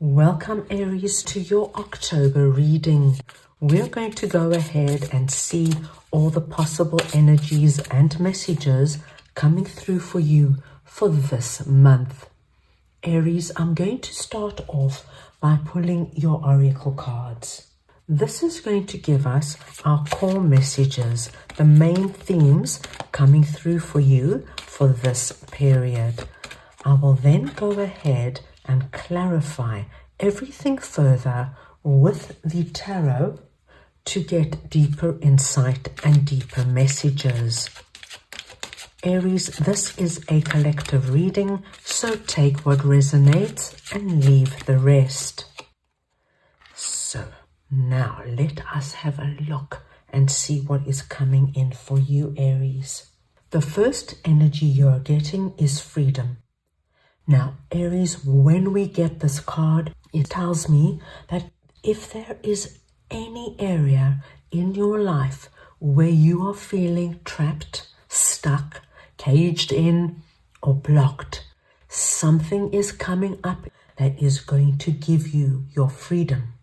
Welcome Aries to your October reading. We're going to go ahead and see all the possible energies and messages coming through for you for this month. Aries, I'm going to start off by pulling your oracle cards. This is going to give us our core messages, the main themes coming through for you for this period. I will then go ahead and clarify everything further with the tarot to get deeper insight and deeper messages. Aries, this is a collective reading, so take what resonates and leave the rest. So now let us have a look and see what is coming in for you, Aries. The first energy you're getting is freedom. Now, Aries, when we get this card, it tells me that if there is any area in your life where you are feeling trapped, stuck, caged in, or blocked, something is coming up that is going to give you your freedom.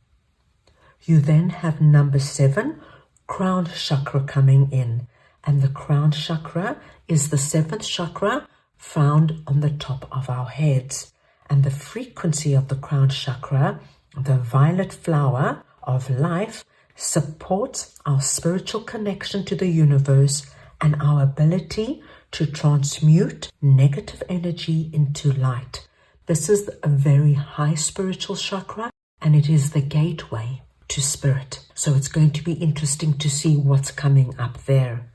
You then have number 7, crown chakra coming in. And the crown chakra is the 7th chakra found on the top of our heads. And the frequency of the crown chakra, the violet flower of life, supports our spiritual connection to the universe and our ability to transmute negative energy into light. This is a very high spiritual chakra, and it is the gateway to spirit. So it's going to be interesting to see what's coming up there.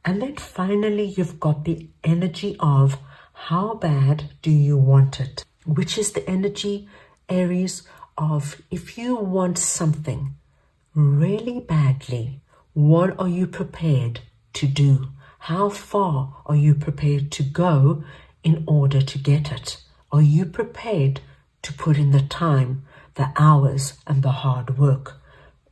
And then finally, you've got the energy of how bad do you want it, which is the energy, Aries, of if you want something really badly, what are you prepared to do? How far are you prepared to go in order to get it? Are you prepared to put in the time, the hours, and the hard work?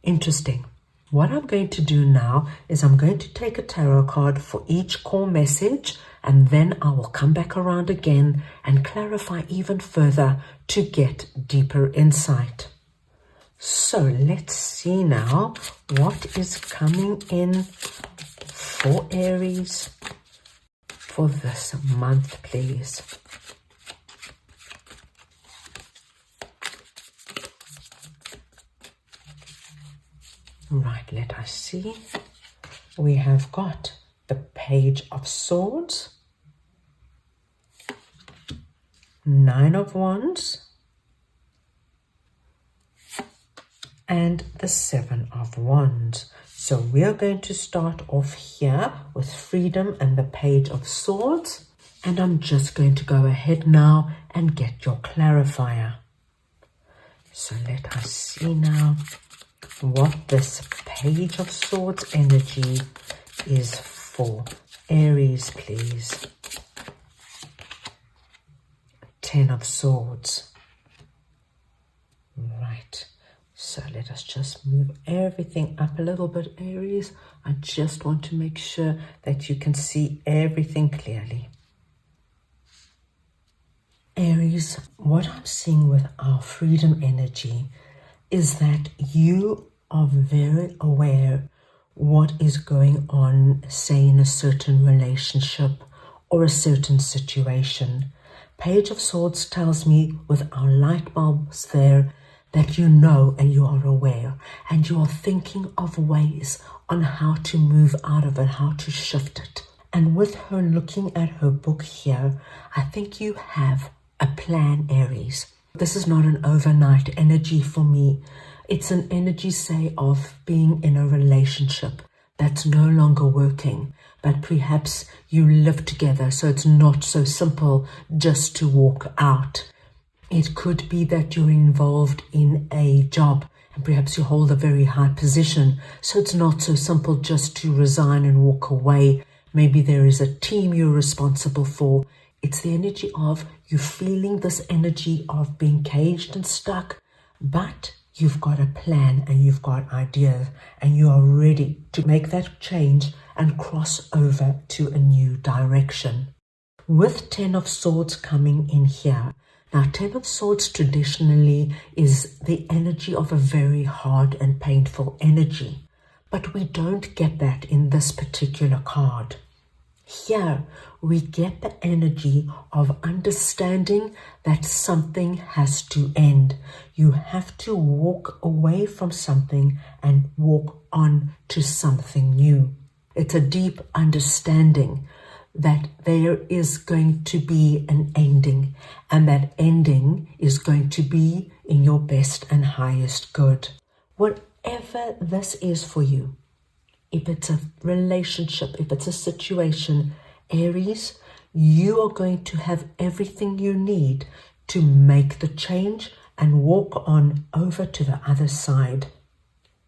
Interesting. What I'm going to do now is I'm going to take a tarot card for each core message, and then I will come back around again and clarify even further to get deeper insight. So let's see now what is coming in for Aries for this month, please. Right, let us see. We have got the Page of Swords, 9 of Wands, and the 7 of Wands. So we are going to start off here with freedom and the Page of Swords. And I'm just going to go ahead now and get your clarifier. So let us see now what this Page of Swords energy is for Aries, please. 10 of Swords. Right. So let us just move everything up a little bit, Aries. I just want to make sure that you can see everything clearly. Aries, what I'm seeing with our freedom energy is that you are very aware what is going on, say in a certain relationship or a certain situation. Page of Swords tells me with our light bulbs there that you know and you are aware and you are thinking of ways on how to move out of it, how to shift it. And with her looking at her book here, I think you have a plan, Aries. This is not an overnight energy for me. It's an energy, say, of being in a relationship that's no longer working, but perhaps you live together, so it's not so simple just to walk out. It could be that you're involved in a job and perhaps you hold a very high position, so it's not so simple just to resign and walk away. Maybe there is a team you're responsible for. It's the energy of you feeling this energy of being caged and stuck, but you've got a plan and you've got ideas and you are ready to make that change and cross over to a new direction. With 10 of Swords coming in here, Now, Ten of Swords traditionally is the energy of a very hard and painful energy, but we don't get that in this particular card. Here, we get the energy of understanding that something has to end. You have to walk away from something and walk on to something new. It's a deep understanding that there is going to be an ending, and that ending is going to be in your best and highest good. Whatever this is for you, if it's a relationship, if it's a situation, Aries, you are going to have everything you need to make the change and walk on over to the other side.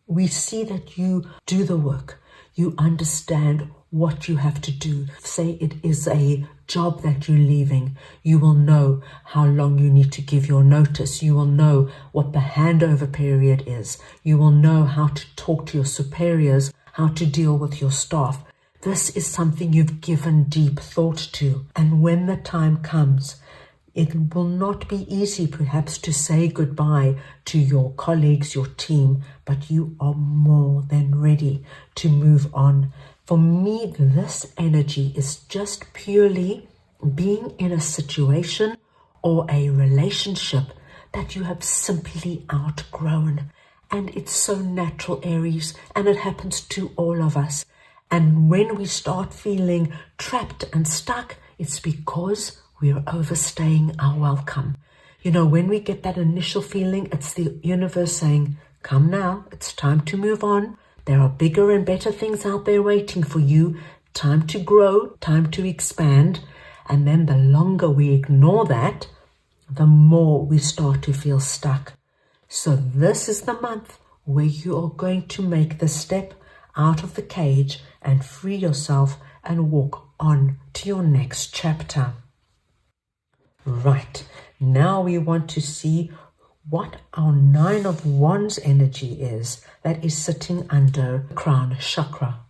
We see that you do the work. You understand what you have to do. Say it is a job that you're leaving. You will know how long you need to give your notice. You will know what the handover period is. You will know how to talk to your superiors, how to deal with your staff. This is something you've given deep thought to. And when the time comes, it will not be easy perhaps to say goodbye to your colleagues, your team, but you are more than ready to move on. For me, this energy is just purely being in a situation or a relationship that you have simply outgrown. And it's so natural, Aries, and it happens to all of us. And when we start feeling trapped and stuck, it's because we're overstaying our welcome. You know, when we get that initial feeling, it's the universe saying, come now, it's time to move on. There are bigger and better things out there waiting for you. Time to grow, time to expand. And then the longer we ignore that, the more we start to feel stuck. So this is the month where you are going to make the step out of the cage and free yourself and walk on to your next chapter. Right, now we want to see what our Nine of Wands energy is that is sitting under the crown chakra.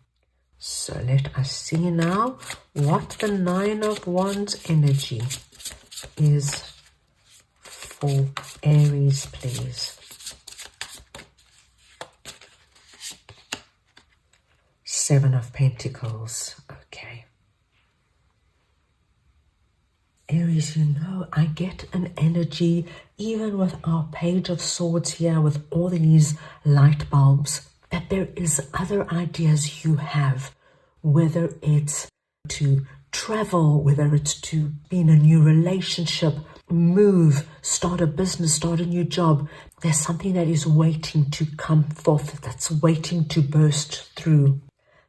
So let us see now what the Nine of Wands energy is for Aries, please. Seven of Pentacles. Okay. Aries, you know, I get an energy, even with our Page of Swords here, with all these light bulbs, that there is other ideas you have, whether it's to travel, whether it's to be in a new relationship, move, start a business, start a new job. There's something that is waiting to come forth, that's waiting to burst through.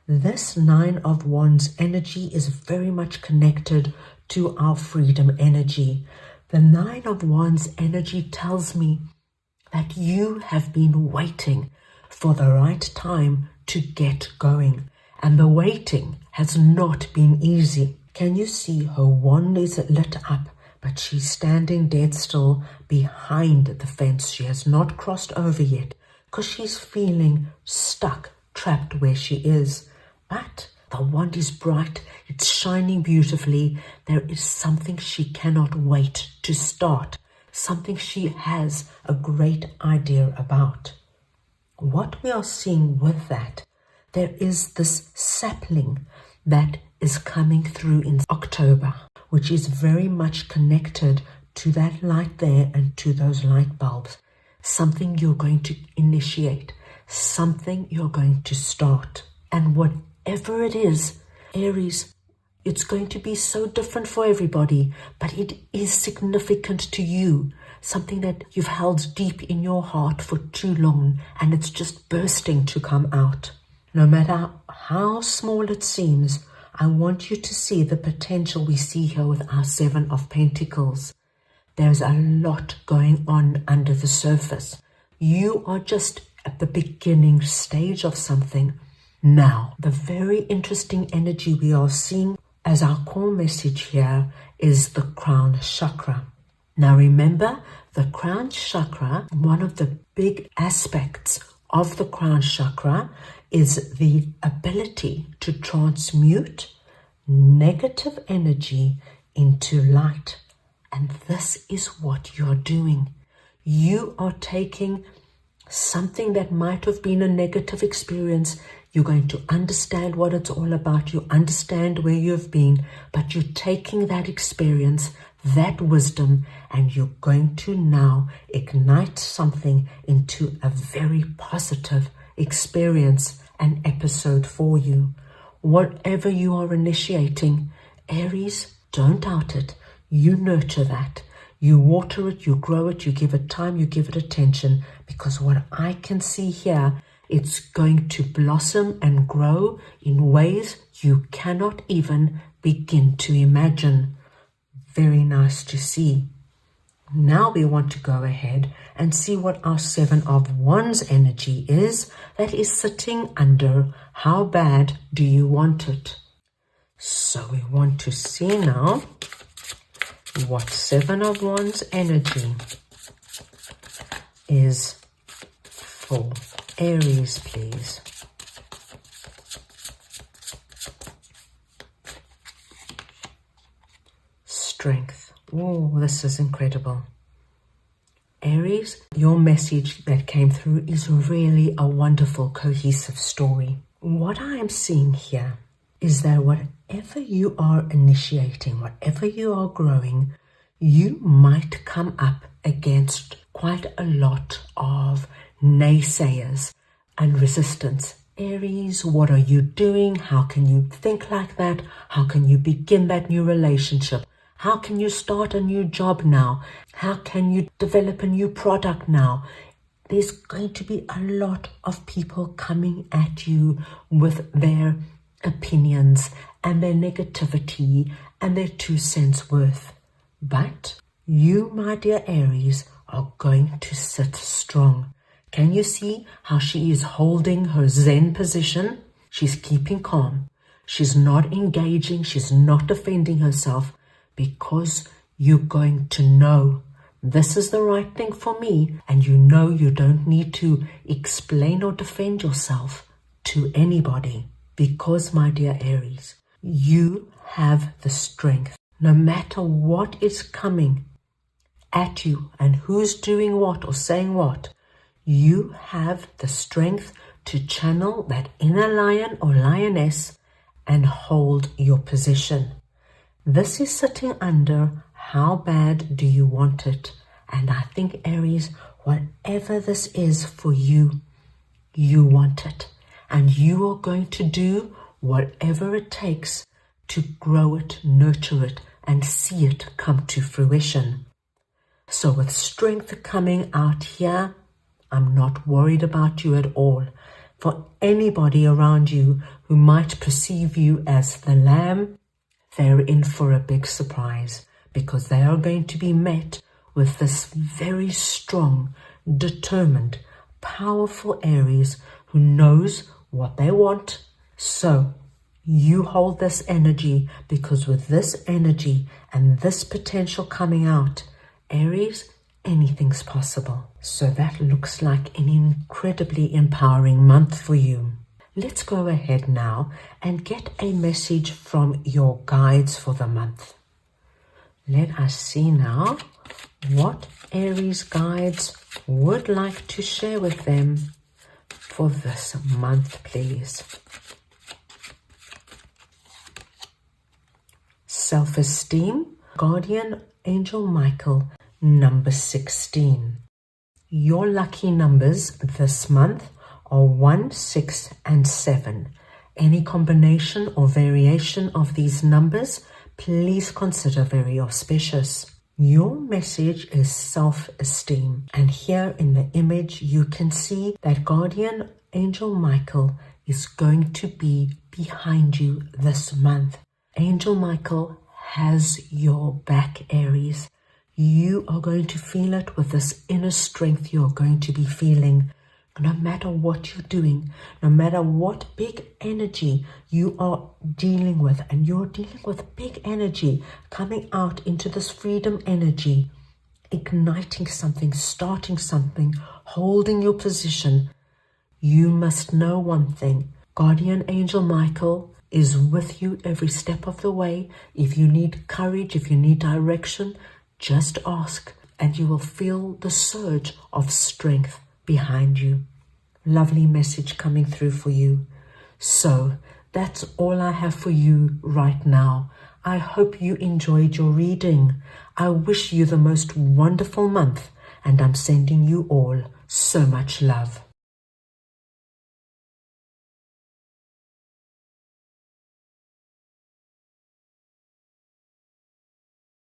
This Nine of Wands energy is very much connected to our freedom energy. The Nine of Wands energy tells me that you have been waiting for the right time to get going. And the waiting has not been easy. Can you see her wand is lit up, but she's standing dead still behind the fence. She has not crossed over yet because she's feeling stuck, trapped where she is. But the wand is bright, it's shining beautifully. There is something she cannot wait to start, something she has a great idea about. What we are seeing with that, there is this sapling that is coming through in October, which is very much connected to that light there and to those light bulbs. Something you're going to initiate, something you're going to start. And whatever it is, Aries, it's going to be so different for everybody, but it is significant to you, something that you've held deep in your heart for too long, and it's just bursting to come out. No matter how small it seems, I want you to see the potential we see here with our Seven of Pentacles. There's a lot going on under the surface. You are just at the beginning stage of something. Now, the very interesting energy we are seeing as our core message here is the crown chakra. Now remember, the crown chakra, one of the big aspects of the crown chakra is the ability to transmute negative energy into light And this is what you're doing. You are taking something that might have been a negative experience. You're going to understand what it's all about. You understand where you've been, but you're taking that experience, that wisdom, and you're going to now ignite something into a very positive experience and episode for you. Whatever you are initiating, Aries, don't doubt it. You nurture that. You water it, you grow it, you give it time, you give it attention, because what I can see here, it's going to blossom and grow in ways you cannot even begin to imagine. Very nice to see. Now we want to go ahead and see what our Seven of Wands energy is that is sitting under how bad do you want it. So we want to see now what Seven of Wands energy is for Aries, please. Strength. Oh, this is incredible. Aries, your message that came through is really a wonderful, cohesive story. What I am seeing here is that whatever you are initiating, whatever you are growing, you might come up against quite a lot of naysayers and resistance. Aries, what are you doing? How can you think like that? How can you begin that new relationship? How can you start a new job now? How can you develop a new product now? There's going to be a lot of people coming at you with their opinions and their negativity and their 2 cents worth. But you, my dear Aries, are going to sit strong. Can you see how she is holding her Zen position? She's keeping calm. She's not engaging. She's not defending herself, because you're going to know this is the right thing for me, and you know you don't need to explain or defend yourself to anybody, because, my dear Aries, you have the strength. No matter what is coming at you and who's doing what or saying what, you have the strength to channel that inner lion or lioness and hold your position. This is sitting under how bad do you want it? And I think, Aries, whatever this is for you, you want it. And you are going to do whatever it takes to grow it, nurture it, and see it come to fruition. So with strength coming out here, I'm not worried about you at all. For anybody around you who might perceive you as the lamb, they're in for a big surprise, because they are going to be met with this very strong, determined, powerful Aries who knows what they want. So you hold this energy, because with this energy and this potential coming out, Aries, anything's possible. So that looks like an incredibly empowering month for you. Let's go ahead now and get a message from your guides for the month. Let us see now what Aries guides would like to share with them for this month, please. Self-esteem, Guardian Angel Michael, number 16. Your lucky numbers this month are 1, 6, and 7. Any combination or variation of these numbers, please consider very auspicious. Your message is self-esteem. And here in the image, you can see that Guardian Angel Michael is going to be behind you this month. Angel Michael has your back, Aries. You are going to feel it with this inner strength you're going to be feeling. No matter what you're doing, no matter what big energy you are dealing with, and you're dealing with big energy coming out into this freedom energy, igniting something, starting something, holding your position, you must know one thing. Guardian Angel Michael is with you every step of the way. If you need courage, if you need direction, Just ask and you will feel the surge of strength behind you. Lovely message coming through for you. So that's all I have for you right now. I hope you enjoyed your reading. I wish you the most wonderful month, and I'm sending you all so much love.